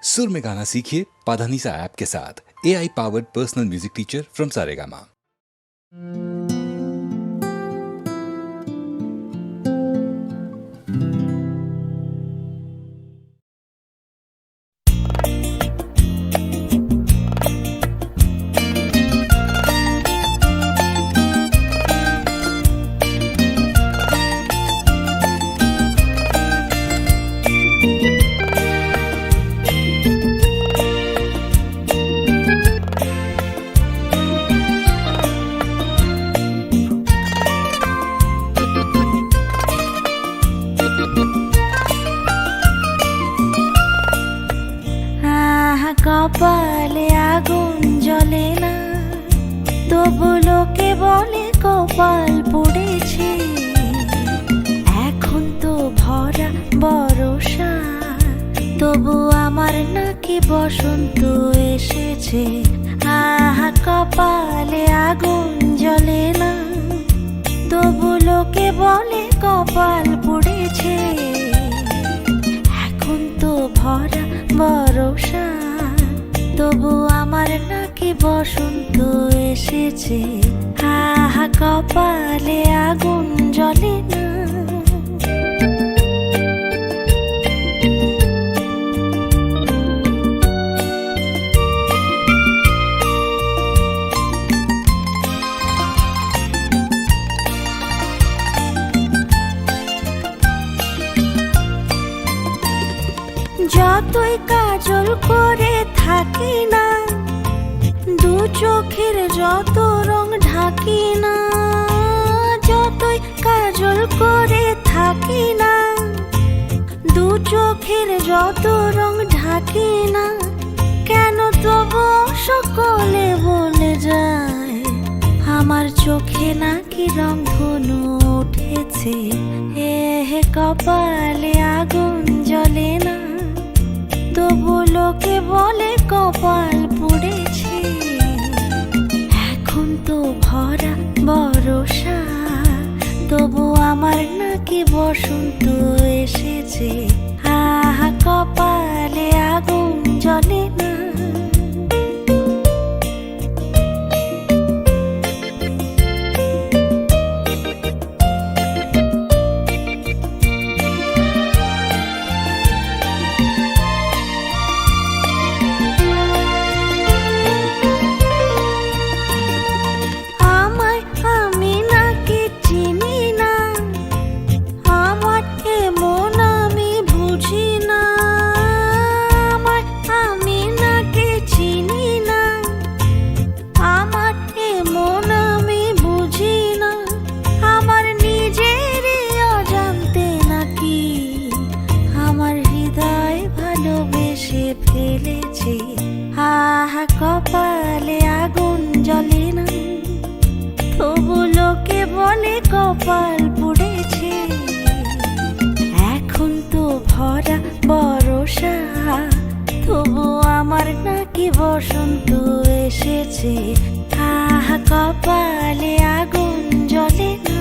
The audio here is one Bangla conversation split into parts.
सुर में गाना सीखिए पाधानीसा ऐप के साथ। AI powered personal music teacher from Saregama. কপালে আগুন জ্বলে না, তবু লোকে বলে কপাল পুড়েছে। এখন তো ভরা বর্ষা, তবু আমার নাকি বসন্ত এসেছে। আহা কপালে আগুন জ্বলে না, তবু লোকে বলে কপাল পুড়েছে। এখন তো ভরা বর্ষা, তবু আমার নাকি বসন্ত এসেছে। আহা কপালে আগুন জ্বলে না। যতই কাজল করে থাকি না, দু চোখের যত রং ঢাকি না। যতই কাজল করে থাকি না, দু চোখের যত রং ঢাকি না। কেন তবু সকলে বলে যায় আমার চোখে নাকি রং ধনু উঠেছে। হে কপালে আগুন জ্বলে না, তবু লোকে বলে কপাল পুড়েছে। এখন তো ভরা বর্ষা, তবু আমার নাকি বসন্ত এসেছে। আহা কপালে আগুন জ্বলে না। আহা কপালে আগুন জ্বলে না, তবু লোকে বলে কপাল পুড়েছে। এখন তো ভরা বর্ষা, তবু আমার নাকি বসন্ত এসেছে। আহা কপালে আগুন জ্বলে না।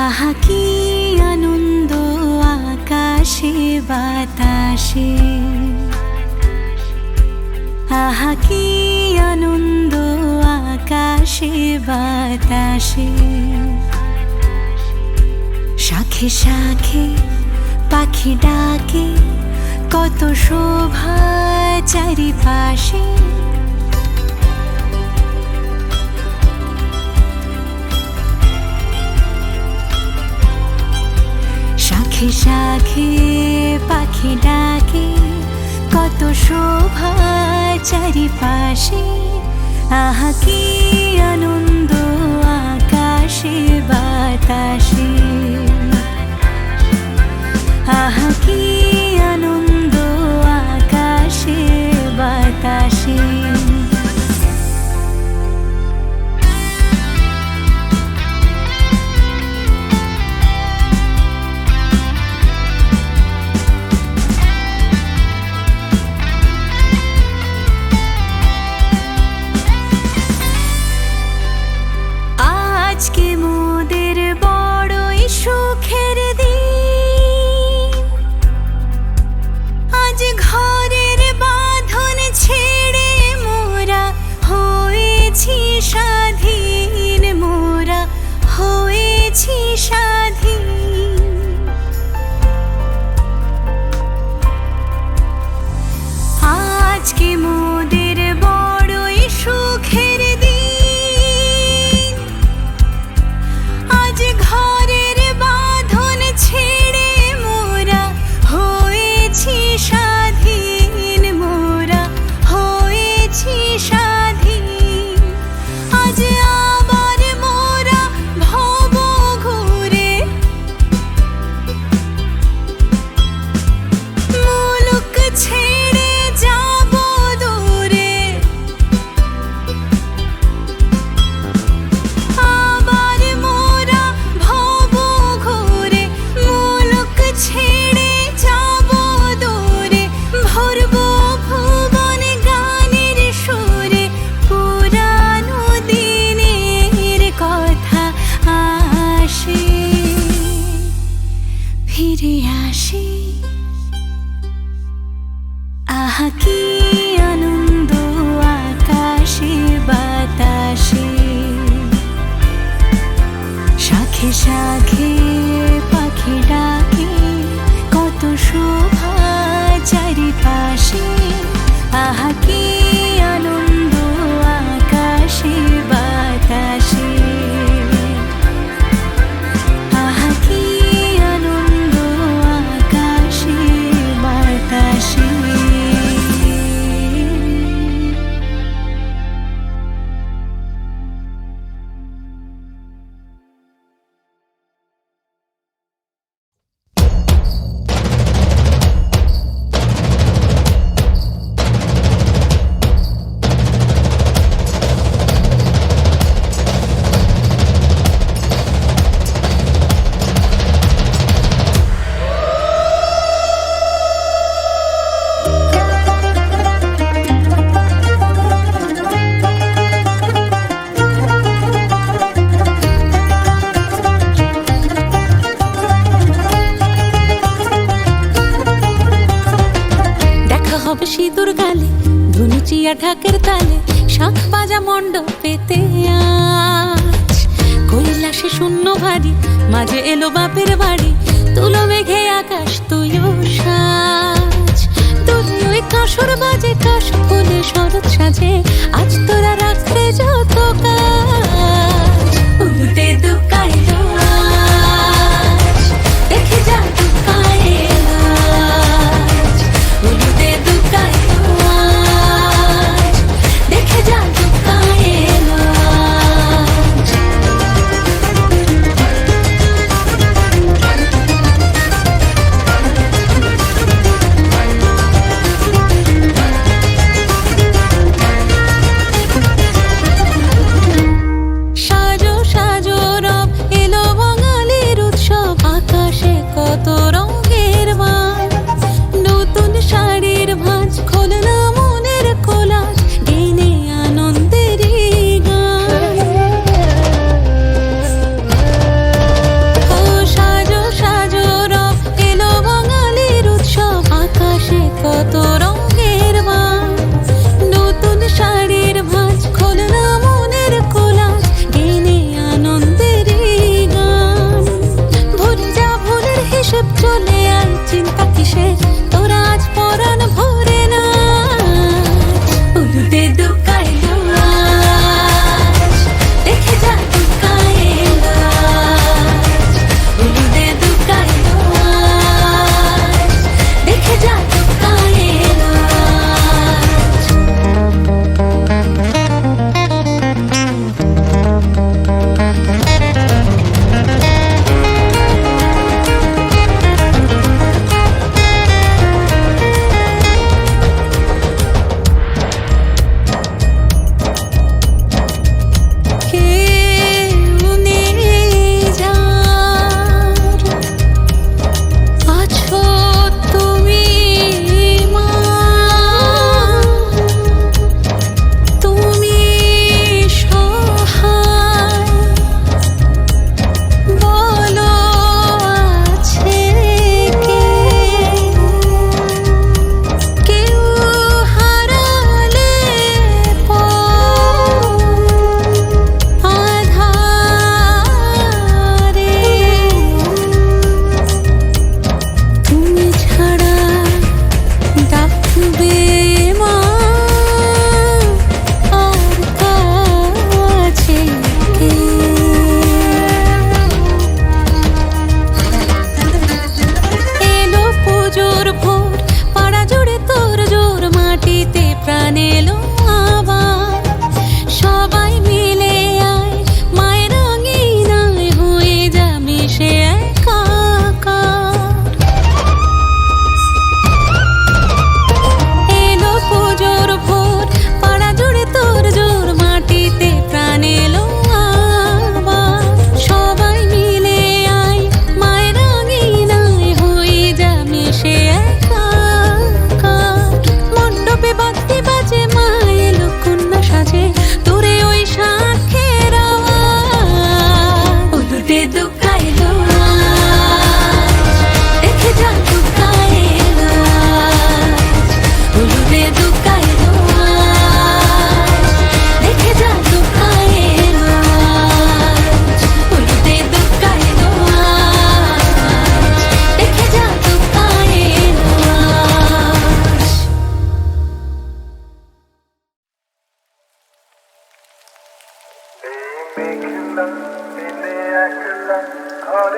আহা কি আনন্দ আকাশে বাতাসে, আহা কি আনন্দ আকাশে বাতাসে। শাখে শাখে পাখি ডাকে, কত শোভা চারিপাশে। শাখে শাখে পাখি ডাকে, কত শোভা চারিপাশে। আহা কি আনন্দ আকাশে বাতাসে, আহা কি আনন্দ আকাশে বাতাসে। হয়েছি স্বাধীন। আজকে মোদের বড়ই সুখের দিন, আজ ঘরের বাঁধন ছেড়ে মোরা হয়েছি স্বাধীন, মোরা হয়েছি স্বাধীন। আজ আবার মোরা ভব ঘুরে মুলুক ছেড়ে যাব দূরে, আবার মোরা ভব ঘুরে মুলুক ছেড়ে যাব দূরে। ভরব ভুবন গানের সুরে, পুরানো দিনের কথা আসে ফিরে আসে। আহা কি আনন্দ আকাশে বাতাসে, শাখে শাখে পাখি ডাকে, কত শোভা চারিপাশে। আহা কি আনন্দ আকাশে বাতাসে, আহা কি আনন্দ আকাশে বাতাসে। দেখা হবে সিঁদুর গালে, ধুনু চিয়া ঢাকের তালে, শাঁখ বাজা মণ্ডপেতে আজ। কৈলাসে শূন্য ভারী, মাঝে এলো বাপের বাড়ি, তুলো মেঘে আকাশ তুইও সাজ। দূরে ওই কাঁসর বাজে, কাশ ফুলে শরৎ সাজে, আজ তোরা রাখতে যত কাজ। উলুতে দুকাইলো আজ, দেখে যা দুকাইলো আজ। উলুতে দুকাইলো আজ, দেখে যা দুকাইলো আজ।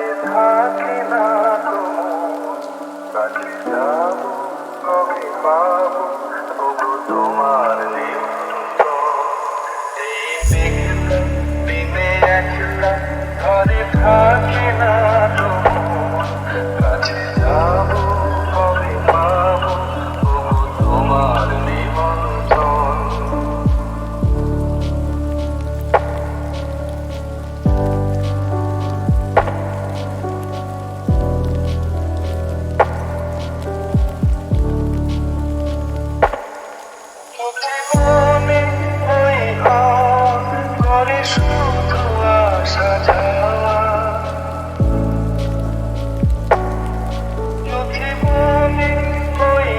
ঘরে থাকে না কাছে যাব কবে পাবো তবু তোমার এই মেঘলা দিনে একলা ঘরে থাকে না কাছে যাব কবে পাবো তবু তোমার নিমন্ত্রণ জীবনে ওই করে শুধু আসা যাওয়া জীবনে ওই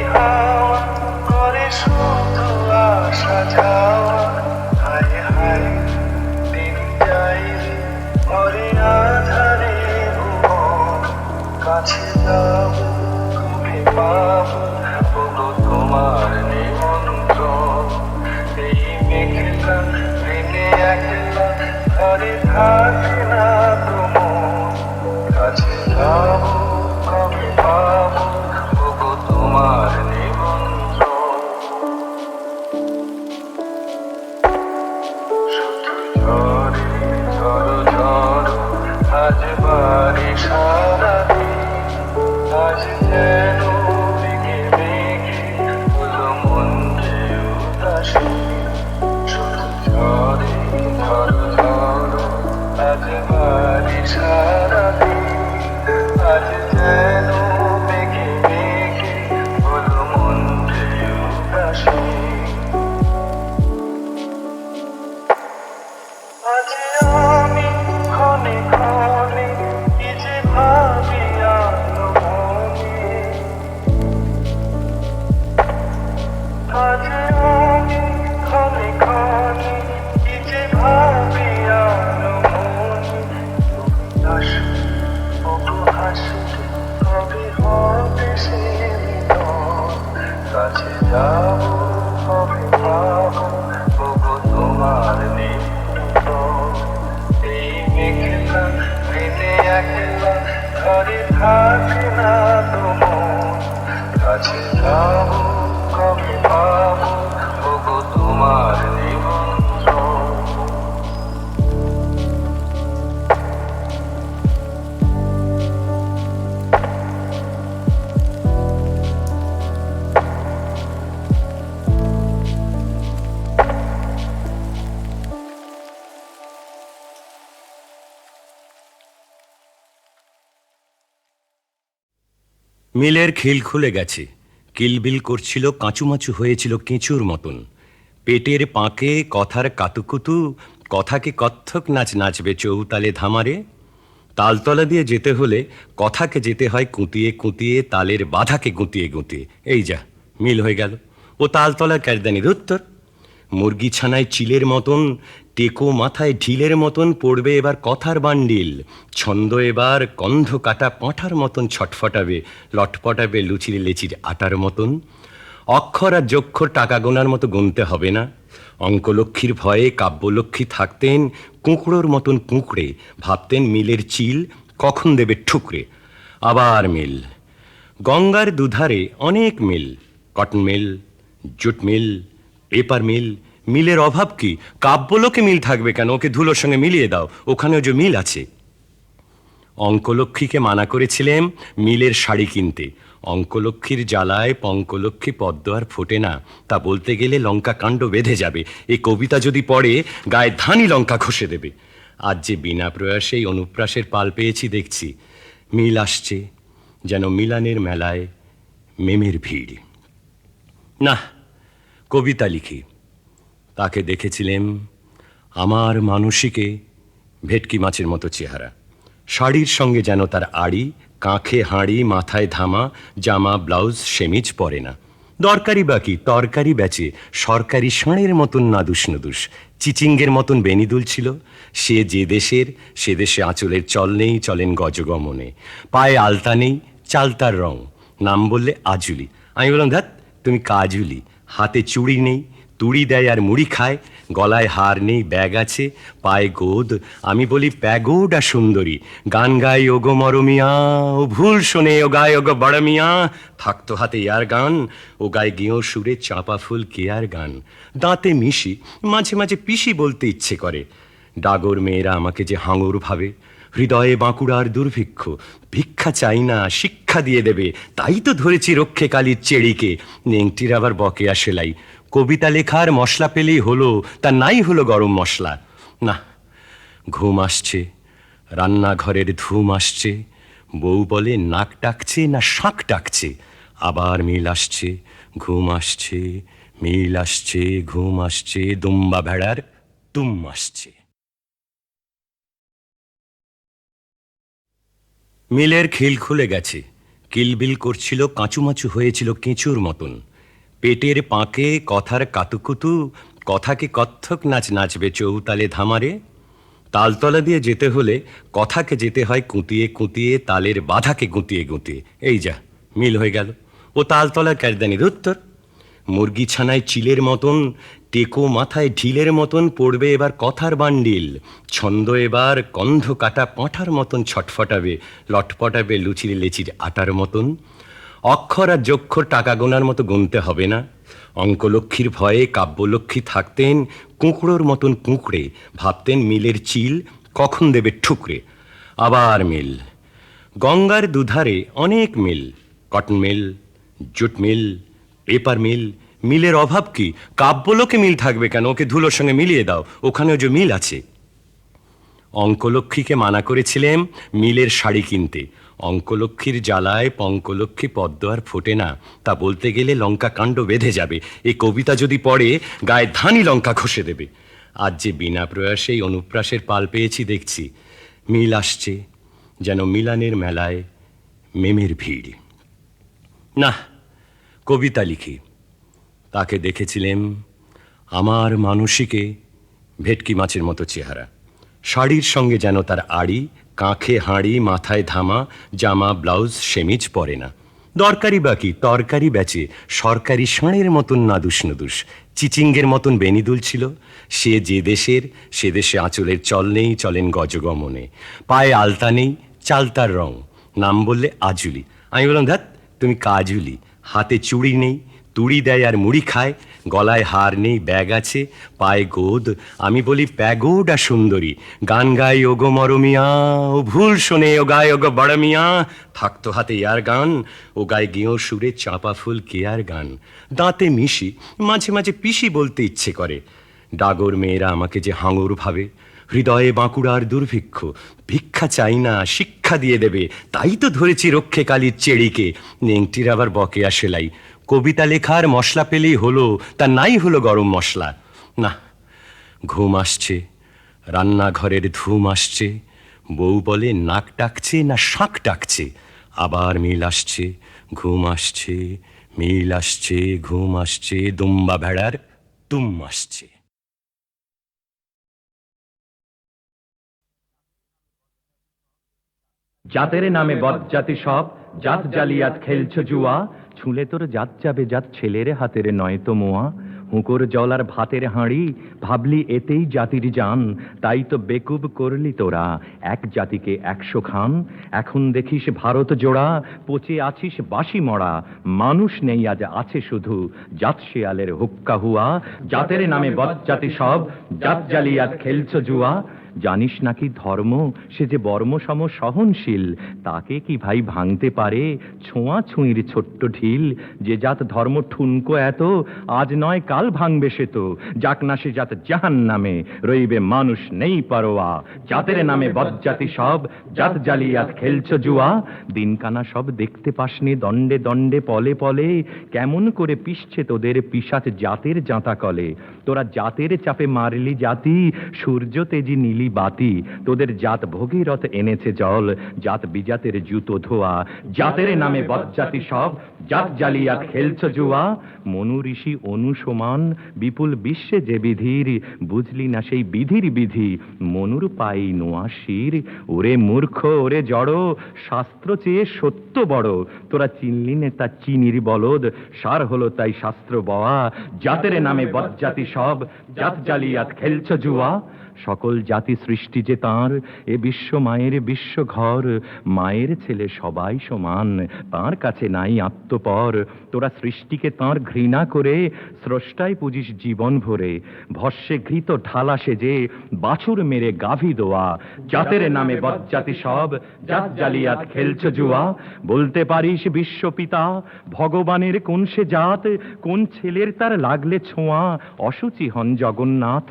করে শুধু আসা যাওয়া হায় হায় দিন যাই ঘরে আধারে কাছে যাব কবে পাবো ওগো তোমার নিমন্ত্রণ এই মেঘলা দিনে একলা ঘরে থাকে না কাছে যাব কবে পাবো ওগো তোমার নিমন্ত্রণ শুধু ঝরে ঝড়ো ঝড়ো আজ বাড়ি সারাদিন আজ যেন মেঘে মেঘে হলো মন যে উদাসী শুধু ঝরে ঝড়ো ঝড়ো আজ বাড়ি সারাদিন আজ যেন মেঘে মেঘে হলো মন যে উদাসী আজ আমি ক্ষণে ক্ষণে কি যে ভাবি আলো মনে আজ আমি ক্ষণে ক্ষণে কি যে ভাবি আলো মনে হাসি ওগো হাসি কবে হবে সে মিলন কাছে যাব কবে পাবো ওগো তোমার নিমন্ত্রণ এই মেঘলা দিনে একলা ঘরে থাকে না কাছে যাব কবে পাবো ওগো তোমার নিমন্ত্রণ মিলের খিল খুলে গেছে, কিলবিল করছিল, কাঁচুমাচু হয়েছিল কেঁচুর মতন। পেটের পাঁকে কথার কাতুকুতু, কথাকে কত্থক নাচ নাচবে চৌতালে ধামারে। তালতলা দিয়ে যেতে হলে কথাকে যেতে হয় কুঁতিয়ে কুঁতিয়ে, তালের বাধাকে গুঁতিয়ে গুঁতিয়ে। এই যা মিল হয়ে গেল। ও তালতলার ক্যারদানির উত্তর। মুরগি ছানায় চিলের মতন, টেকো মাথায় ঢিলের মতন পড়বে এবার কথার বান্ডিল। ছন্দ এবার কন্ধ কাটা পাঁঠার মতন ছটফটাবে, লটপটাবে লুচির লেচির আটার মতন। অক্ষর আর যক্ষর টাকা গোনার মতো গুনতে হবে না। অঙ্কলক্ষ্মীর ভয়ে কাব্যলক্ষ্মী থাকতেন কুঁকড়োর মতন কুঁকড়ে, ভাবতেন মিলের চিল কখন দেবে ঠুকরে। আবার মিল, গঙ্গার দুধারে অনেক mill, cotton mill, jute mill, paper mill. মিলের অভাব কি? কাব্যলোকে মিল থাকবে কেন? ওকে ধুলোর সঙ্গে মিলিয়ে দাও, ওখানেও যে মিল আছে। অঙ্কলক্ষ্মীকে মানা করেছিলেন মিলের শাড়ি কিনতে। অঙ্কলক্ষ্মীর জ্বালায় পঙ্কলক্ষ্মী পদ্ম আর ফোটে না, তা বলতে গেলে লঙ্কা কাণ্ড বেঁধে যাবে। এই কবিতা যদি পড়ে গায়ে ধানি লঙ্কা ঘষে দেবে। আজ যে বিনা প্রয়াসেই অনুপ্রাসের পাল পেয়েছি দেখছি। মিল আসছে যেন মিলানের মেলায় মেমের ভিড়। না, কবিতা লিখি। তাকে দেখেছিলেন আমার মানসিকে ভেটকি মাছের মতো চেহারা, শাড়ির সঙ্গে যেন তার আড়ি, কাঁখে হাঁড়ি, মাথায় ধামা, জামা ব্লাউজ সেমিজ পরে না। দরকারি বাকি তরকারি বেচে, সরকারি ষাঁড়ের মতন নাদুস নদুস, চিচিঙ্গের মতন বেনি দুলছিল। সে যে দেশের সে দেশে আঁচলের চল নেই, চলেন গজগমনে। পায়ে আলতা নেই, চালতার রং। নাম বললে আজুলি। আমি বললাম ধ্যাত তুমি কাজুলি। হাতে চুড়ি নেই, তুড়ি দেয় আর মুড়ি খায়। গলায় হার নেই ব্যাগ আছে পায়ে গোদ আমি বলি প্যাগোডা সুন্দরী গান গাই ওগো মরমিয়া ও ভুল শোনে ও গায় ওগো বড় মিয়া থাকতো হাতে ইয়ার গান ও গায়ে গেঁয়ো সুরে চাঁপা ফুল কেয়ার গান দাঁতে মিশি মাঝে মাঝে পিসি বলতে ইচ্ছে করে ডাগর মেয়েরা আমাকে যে হাঙর ভাবে হৃদয়ে বাঁকুড়ার দুর্ভিক্ষ ভিক্ষা চাই না শিক্ষা দিয়ে দেবে তাই তো ধরেছি রক্ষে কালির চেড়িকে নেংটির আবার বকেয়া সেলাই কবিতা লেখার মশলা পেলেই হলো তা নাই হলো গরম মশলা না ঘুম আসছে রান্নাঘরের ধুম আসছে বউ বলে নাক ডাকছে না শাঁখ ডাকছে আবার মিল আসছে ঘুম আসছে মিল আসছে ঘুম আসছে দুম্বা ভেড়ার তুম আসছে। মিলের খিল খুলে গেছে কিলবিল করছিল কাঁচুমাচু হয়েছিল কেঁচুর মতন পেটের পাঁকে কথার কাতুকুতু কথাকে কত্থক নাচ নাচবে চৌতালে ধামারে তালতলা দিয়ে যেতে হলে কথাকে যেতে হয় কুঁতিয়ে কুঁতিয়ে তালের বাধাকে গুঁতিয়ে গুঁতিয়ে এই যা মিল হয়ে গেল ও তালতলা ক্যারদানি ধুত্তর মুরগি ছানায় চিলের মতন টেকো মাথায় ঢিলের মতন পড়বে এবার কথার বান্ডিল ছন্দ এবার কন্ধ কাটা পাঁঠার মতন ছটফটাবে লটপটাবে লুচির লেচির আটার মতন অক্ষর আর যক্ষর টাকা গোনার মতো গুনতে হবে না অঙ্কলক্ষ্মীর ভয়ে কাব্যলক্ষ্মী থাকতেন কুঁকড়োর মতন কুঁকড়ে ভাবতেন মিলের চিল কখন দেবে ঠুকরে আবার মিল গঙ্গার দুধারে অনেক mill cotton mill jute mill paper mill মিলের অভাব কি কাব্যলোকে মিল থাকবে কেন ওকে ধুলোর সঙ্গে মিলিয়ে দাও ওখানেও যে মিল আছে অঙ্কলক্ষ্মীকে মানা করেছিলেন মিলের শাড়ি কিনতে অঙ্কলক্ষ্মীর জ্বালায় পঙ্কলক্ষ্মী পদ্ম আর ফোটে না তা বলতে গেলে লঙ্কা কাণ্ড বেঁধে যাবে এই কবিতা যদি পড়ে গায়ে ধানি লঙ্কা ঘষে দেবে আজ যে বিনা প্রয়াসেই অনুপ্রাসের পাল পেয়েছি দেখছি মিল আসছে যেন মিলানের মেলায় মেমের ভিড় না কবিতা লিখি তাকে দেখেছিলেন আমার মানসিকে ভেটকি মাছের মতো চেহারা শাড়ির সঙ্গে যেন তার আড়ি কাঁখে হাঁড়ি মাথায় ধামা জামা ব্লাউজ সেমিজ পরে না দরকারি বাকি তরকারি বেচে সরকারি ষাঁড়ের মতন নাদুস নুদুস চিচিঙ্গের মতন বেনি দুলছিল সে যে দেশের সে দেশে আঁচলের চল নেই চলেন গজগমনে পায়ে আলতা নেই চালতার রং নাম বললে আজুলি আমি বললাম ধ্যাত তুমি কাজুলি হাতে চুড়ি নেই তুড়ি দেয় আর মুড়ি খায় গলায় হার নেই ব্যাগ আছে পায়ে গোদ আমি বলি প্যাগোডা সুন্দরী গান গাই ওগো মরমিয়া ও ভুল শোনে ও গায় ওগো বড় মিয়া থাকতো হাতে ইয়ার গান ও গায়ে গেঁয়ো সুরে চাঁপা ফুল কেয়ার গান দাঁতে মিশি মাঝে মাঝে পিসি বলতে ইচ্ছে করে ডাগর মেয়েরা আমাকে যে হাঙর ভাবে হৃদয়ে বাঁকুড়ার দুর্ভিক্ষ ভিক্ষা চাই না শিক্ষা দিয়ে দেবে তাই তো ধরেছি রক্ষে কালির চেড়িকে নেংটির আবার বকেয়া সেলাই কবিতা লেখার মশলা পেলেই হলো তা নাই হলো গরম মশলা না ঘুম আসছে রান্নাঘরের ধুম আসছে বউ বলে নাক ডাকছে না শাঁখ ডাকছে আবার মিল আসছে ঘুম আসছে মিল আসছে ঘুম আসছে দুম্বা ভেড়ার তুম আসছে। জাতের নামে বজ্জাতি সব জাত জালিয়াত খেলছ জুয়া ছুঁলে তোর জাত যাবে জাত ছেলের হাতের নয় তো মোয়া হুঁকোর জলার ভাতের হাঁড়ি ভাবলি এতেই জাতির জান তাই তো বেকুব করলি তোরা এক জাতিকে 100 খান এখন দেখিস ভারত জোড়া পচে আছিস বাসি মরা মানুষ নেই আজ আছে শুধু জাত শিয়ালের হুক্কা হুয়া জাতের নামে বজ্জাতি সব জাত জালিয়াত খেলছ জুয়া জানিস নাকি ধর্ম সে যে বর্মসম সহনশীল তাকে কি ভাই ভাঙতে পারে ছোঁয়া ছুঁইর ছোট্ট ঢিল যে জাত ধর্ম ঠুনকো এত আজ নয় কাল ভাঙবে সে তো যাক না সে জাত জাহান নামে রইবে মানুষ নেই পারোয়া জাতের নামে বজ্জাতি সব জাত জালিয়াত খেলছ জুয়া দিনকানা সব দেখতে পাসনি দণ্ডে দণ্ডে পলে পলে কেমন করে পিষছে তোদের পিশাচ জাতের জাঁতা কলে তোরা জাতের চাপে মারলি জাতি সূর্য তেজি নীলি বাতি তোদের জাত ভগীরথ এনেছে জল জাত বিজাতের জুতো ধোয়া জাতের নামে বজ্জাতি সব জাত জালিয়াত খেলছ জুয়া মনু ঋষি অনুসমান বিপুল বিশ্বে যে বিধির বুঝলি না সেই বিধির বিধি মনুর পাই নোয়া শির ওরে মূর্খ ওরে জড় শাস্ত্র চেয়ে সত্য বড় তোরা চিনলি নে তা চিনির বলদ সার হলো তাই শাস্ত্র বওয়া জাতের নামে বজ্জাতি সব জাত জালিয়াত খেলছ জুয়া সকল জাতি সৃষ্টি যে তাঁর এ বিশ্ব মায়ের বিশ্ব ঘর মায়ের ছেলে সবাই সমান তাঁর কাছে নাই আত্মপর তোরা সৃষ্টিকে তাঁর ঘৃণা করে স্রষ্টায় পুজিস জীবন ভরে ভস্যে ঘৃত ঢালা সেজে বাছুর মেরে গাভী দোয়া জাতের নামে বজ্জাতি সব জাত জালিয়াত খেলছ জুয়া বলতে পারিস বিশ্বপিতা ভগবানের কোন সে জাত কোন ছেলের তার লাগলে ছোঁয়া অসুচি হন জগন্নাথ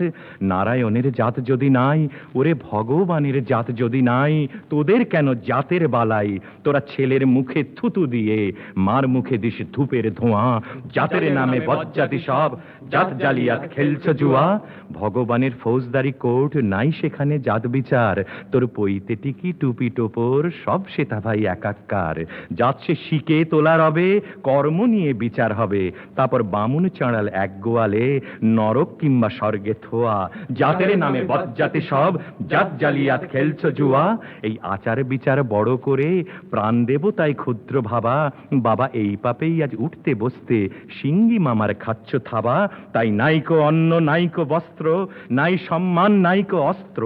নারায়ণের জাত যদি নাই ওরে ভগবানের জাত যদি নাই তোদের কেন জাতের বালাই তোরা ছেলের মুখে থুতু দিয়ে মার মুখে দিস ধূপের ধোঁয়া জাতের নামে বজ্জাতি সব জাত জালিয়াত খেলছ জুয়া ভগবানের ফৌজদারি কোর্ট নাই সেখানে জাত বিচার তোর পইতে টিকি টুপি টোপর সব সেটা ভাই একাকার জাত সে শিকে তোলা রবে কর্ম নিয়ে বিচার হবে তারপর বামুন চাঁড়াল এক গোয়ালে নরক কিংবা স্বর্গে থোয়া জাতের নামে বজ্জাতি সব জাত জালিয়াত খেলছ জুয়া এই আচার বিচার বড় করে প্রাণ দেব তাই ক্ষুদ্র ভাবা বাবা এই পাপেই আজ উঠতে বসতে সিঙ্গি মামার খাচ্ছ থাবা তাই নাইকো অন্ন নাইকো বস্ত্র নাই সম্মান নাইকো অস্ত্র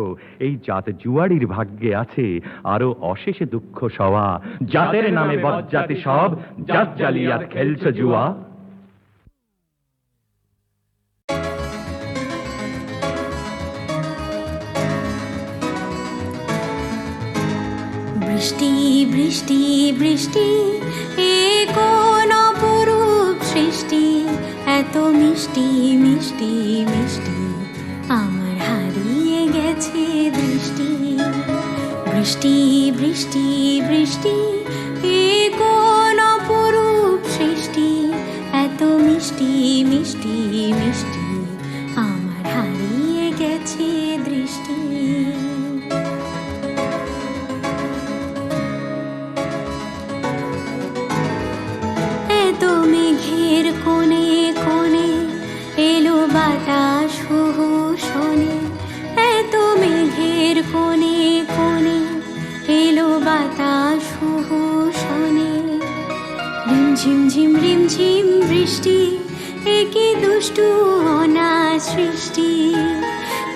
এই জাত জুয়াড়ির ভাগ্যে আছে আরো অশেষ দুঃখ সওয়া জাতের নামে বজ্জাতি সব জাত জালিয়াত খেলছ জুয়া বৃষ্টি বৃষ্টি বৃষ্টি এ কোন অপরূপ সৃষ্টি এত মিষ্টি মিষ্টি মিষ্টি আমার হারিয়ে গেছে দৃষ্টি বৃষ্টি বৃষ্টি বৃষ্টি এ কোন অপরূপ সৃষ্টি এত মিষ্টি মিষ্টি মিষ্টি আমার হারিয়ে গেছে দৃষ্টি মেঘের কোণে কোণে এলো বাতাস হু হু শোনে এত মেঘের কোণে কোণে এলো বাতাস হু হু শোনে রিমঝিম ঝিম রিমঝিম বৃষ্টি একি দুষ্টু অনা সৃষ্টি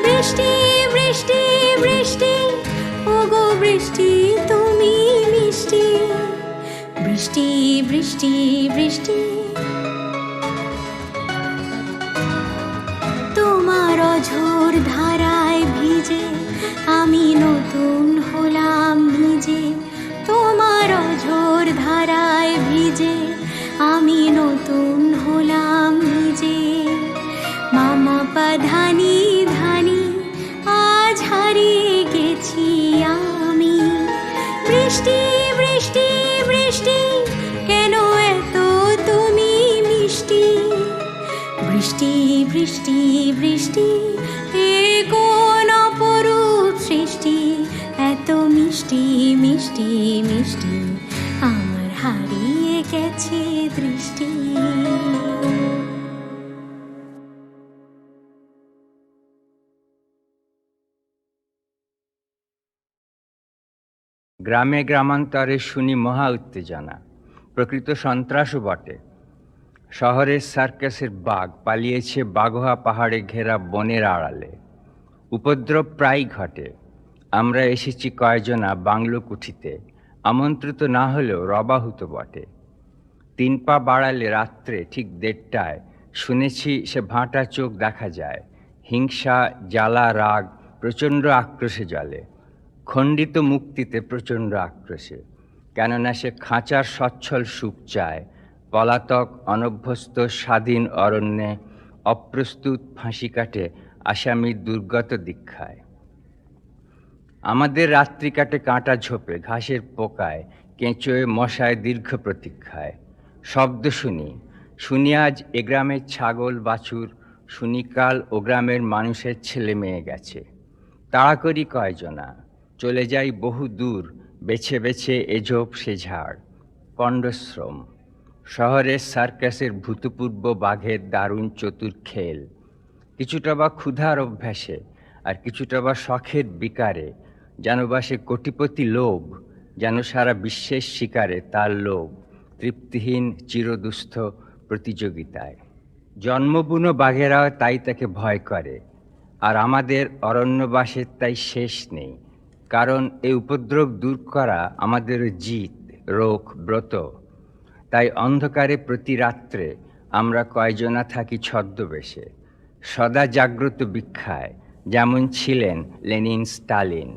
বৃষ্টি বৃষ্টি বৃষ্টি ওগো বৃষ্টি তুমি মিষ্টি বৃষ্টি বৃষ্টি বৃষ্টি তোমার অঝোর ধারায় ভিজে আমি নতুন হলাম নিজে তোমার অঝোর ধারায় ভিজে আমি নতুন হলাম নিজে মামা পা ধানি ধানি আজ হারিয়ে গেছি আমি বৃষ্টি বৃষ্টি বৃষ্টি কেন এত তুমি মিষ্টি বৃষ্টি বৃষ্টি বৃষ্টি এ কোন অপরূপ সৃষ্টি এত মিষ্টি মিষ্টি মিষ্টি আমার হারিয়ে গেছে দৃষ্টি গ্রামে গ্রামান্তরে শুনি মহা উত্তেজনা প্রকৃত সন্ত্রাসও বটে শহরের সার্কাসের বাঘ পালিয়েছে বাঘোয়া পাহাড়ে ঘেরা বনের আড়ালে উপদ্রব প্রায় ঘটে আমরা এসেছি কয়জনা বাংলো কুঠিতে আমন্ত্রিত না হলেও রবাহুত বটে 3 পা বাড়ালে রাত্রে ঠিক 1:30টায় শুনেছি সে ভাঁটা চোখ দেখা যায় হিংসা জ্বালা রাগ প্রচণ্ড আক্রোশে জ্বলে খণ্ডিত মুক্তিতে প্রচণ্ড আক্রোশে কেননা সে খাঁচার সচ্ছল সুখ চায় পলাতক অনভ্যস্ত স্বাধীন অরণ্যে অপ্রস্তুত ফাঁসি কাটে আসামির দুর্গত দীক্ষায় আমাদের রাত্রি কাটে কাঁটা ঝোপে ঘাসের পোকায় কেঁচোয় মশায় দীর্ঘ প্রতীক্ষায় শব্দ শুনি আজ এ গ্রামের ছাগল বাছুর শুনি কাল ও গ্রামের মানুষের ছেলে মেয়ে গেছে তাড়া করি কয়জনা চলে যাই বহু দূর বেছে বেছে এ ঝোপ সে ঝাড় পণ্ডশ্রম শহরের সার্কাসের ভূতপূর্ব বাঘের দারুণ চতুর খেল, কিছুটা বা ক্ষুধার অভ্যাসে আর কিছুটা বা শখের বিকারে, যেন বা সে কোটিপতি লোভ, যেন সারা বিশ্বের শিকারে তার লোভ, তৃপ্তিহীন চিরদুস্থ প্রতিযোগিতায়। জন্মবুনো বাঘেরা তাই তাকে ভয় করে, আর আমাদের অরণ্যবাসের তাই শেষ নেই, কারণ এই উপদ্রব দূর করা আমাদের জিত, রোগ, ব্রত। তাই অন্ধকারে প্রতি রাত্রে আমরা কয়জনা থাকি ছদ্মবেশে, সদা জাগ্রত ভিক্ষায়, যেমন ছিলেন লেনিন, স্টালিন।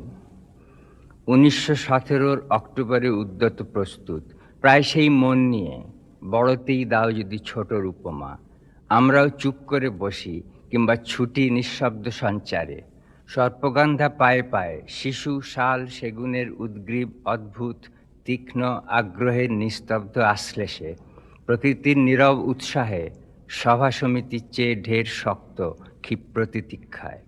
1917 অক্টোবরে উদ্যত প্রস্তুত, প্রায় সেই মন নিয়ে, বড়তেই দাও যদি ছোটর উপমা। আমরাও চুপ করে বসি কিংবা ছুটি নিঃশব্দ সঞ্চারে, সর্পগন্ধা পায়ে পায়ে, শিশু শাল সেগুনের উদ্গ্রীব অদ্ভুত তীক্ষ্ণ আগ্রহের নিস্তব্ধ আশ্লেষে, প্রকৃতির নীরব উৎসাহে, সভা সমিতির চেয়ে ঢের শক্ত ক্ষিপ্র তিতিক্ষায়।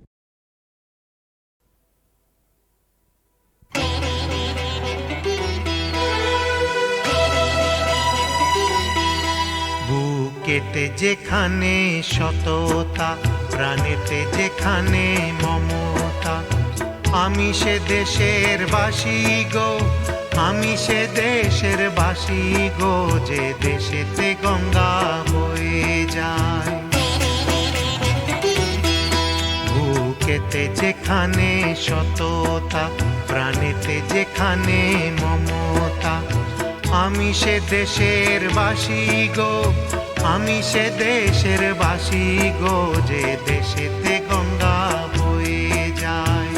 বুকেতে যেখানে সততা, প্রাণেতে যেখানে মমতা, আমি সে দেশের বাসী গো, আমি সে দেশের বাসী গো, যে দেশেতে গঙ্গা বয়ে যায়। বুকেতে যেখানে সততা, প্রাণেতে যেখানে মমতা, আমি সে দেশের বাসী গো, আমি সে দেশের বাসী গো, যে দেশেতে গঙ্গা বয়ে যায়।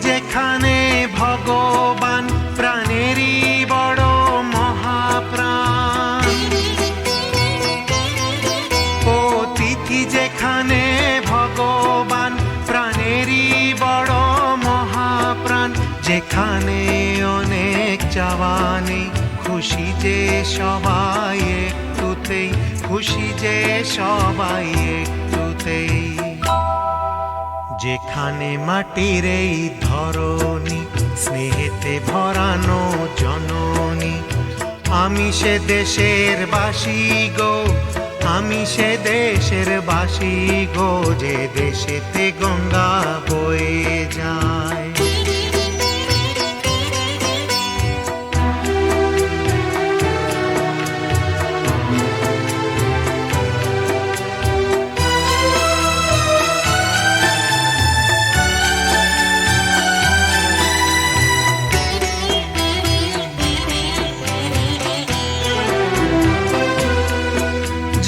যেখানে ভগবান প্রাণেরই বড় মহাপ্রাণ, অতিথি যেখানে ভগবান প্রাণেরই বড় মহাপ্রাণ, যেখানে অনেক চাওয়ানি, খুশি যে সবাই একটুতেই, খুশি যে সবাই একটুতেই। যেখানে মাটির এই ধরণী, স্নেহেতে ভরানো জননী, আমি সে দেশের বাসী গো, আমি সে দেশের বাসী গো, যে দেশেতে গঙ্গা বয়ে যায়।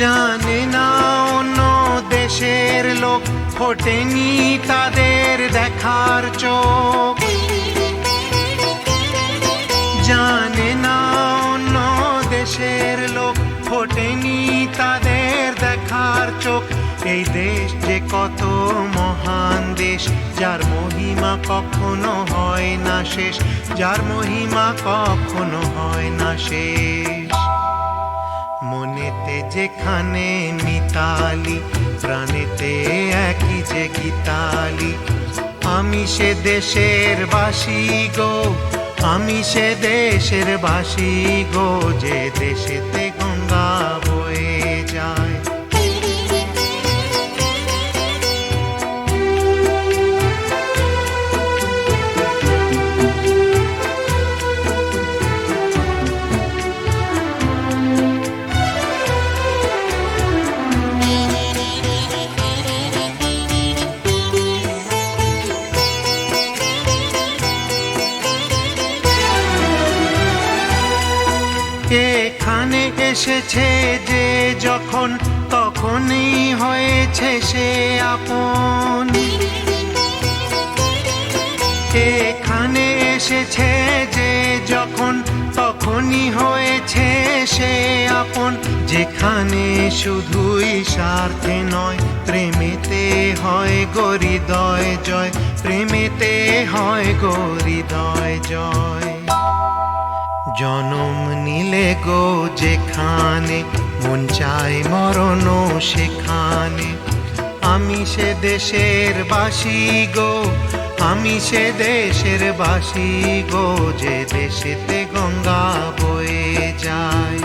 জানে না অন্য দেশের লোক, ফোটেনি তাদের দেখার চোখ। জানে না অন্য দেশের লোক, ফোটেনি তাদের দেখার চোখ। এই দেশ যে কত মহান দেশ, যার মহিমা কখনো হয় না শেষ, যার মহিমা কখনো হয় না শেষ। মনেতে যেখানে মিতালি, প্রাণেতে একই যে গীতালি, আমি সে দেশের বাসী গো, আমি সে দেশের বাসী গো, যে দেশেতে গঙ্গা বয়ে যায়। এখানে এসেছে যে যখন, তখনই হয়েছে সে আপন। এখানে এসেছে যে যখন, তখনই হয়েছে সে আপন, যেখানে শুধুই স্বার্থে নয়, প্রেমেতে হয় গো হৃদয় জয়, প্রেমেতে হয় গো হৃদয় জয়। জনম নিলে গো যেখানে, মন চায় মরণও সেখানে, আমি সে দেশের বাসী গো, আমি সে দেশের বাসী গো, যে দেশেতে গঙ্গা বয়ে যায়।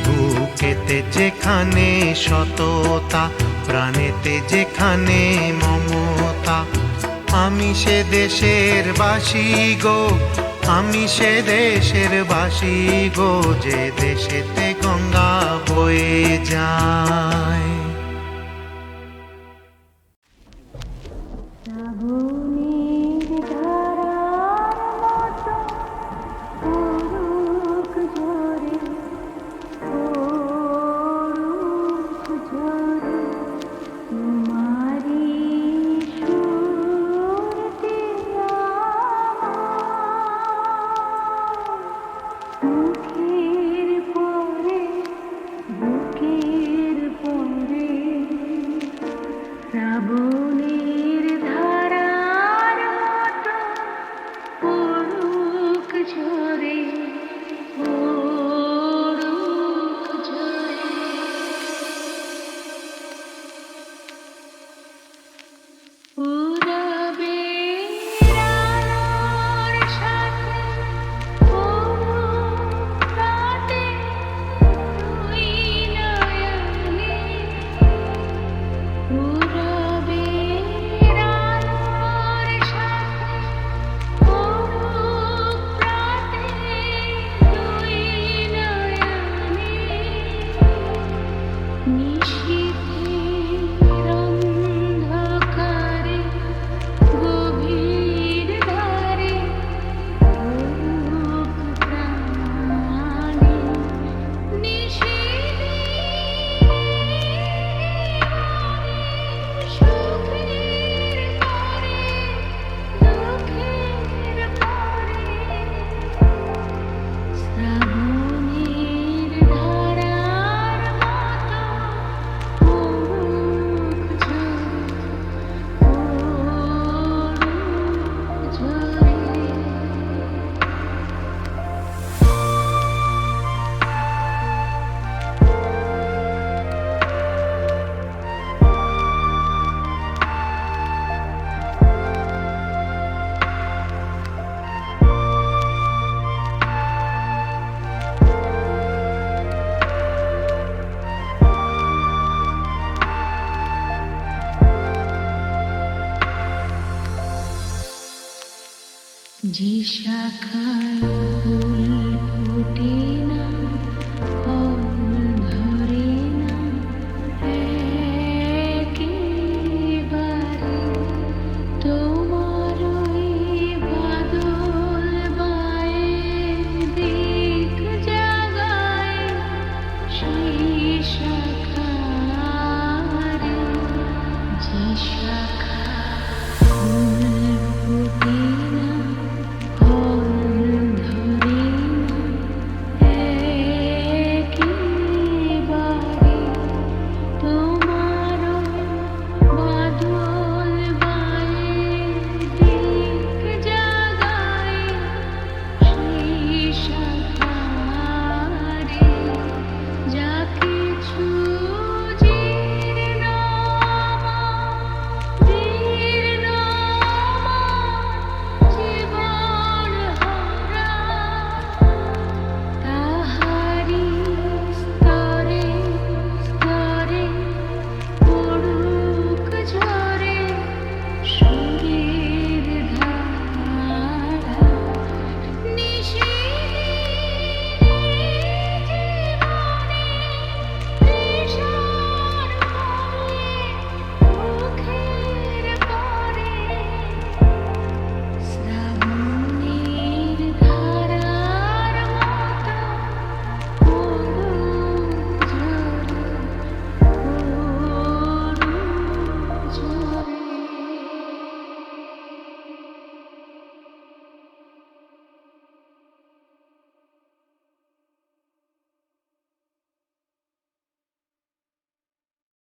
বুকেতে যেখানে সততা, প্রাণেতে যেখানে মমতা, আমি সে দেশের বাসী গো, আমি সে দেশের বাসী গো, যে দেশেতে গঙ্গা বয়ে যায়। শ্রাবণের ধারার মতো পড়ুক ঝরে, পড়ুক ঝরে। উড়াবে আলোর সাথে পড়ুক রাতে দুই নয়নে। উড়াবে আলোর সাথে পড়ুক রাতে দুই নয়নে। নিশীথের অন্ধকারে গভীর ধারে পড়ুক প্রাণে। সুখের পরে দুঃখের পরে শ্রাবণের ধারার মতো পড়ুক ঝরে, যে শাখায় ফুল ফোটে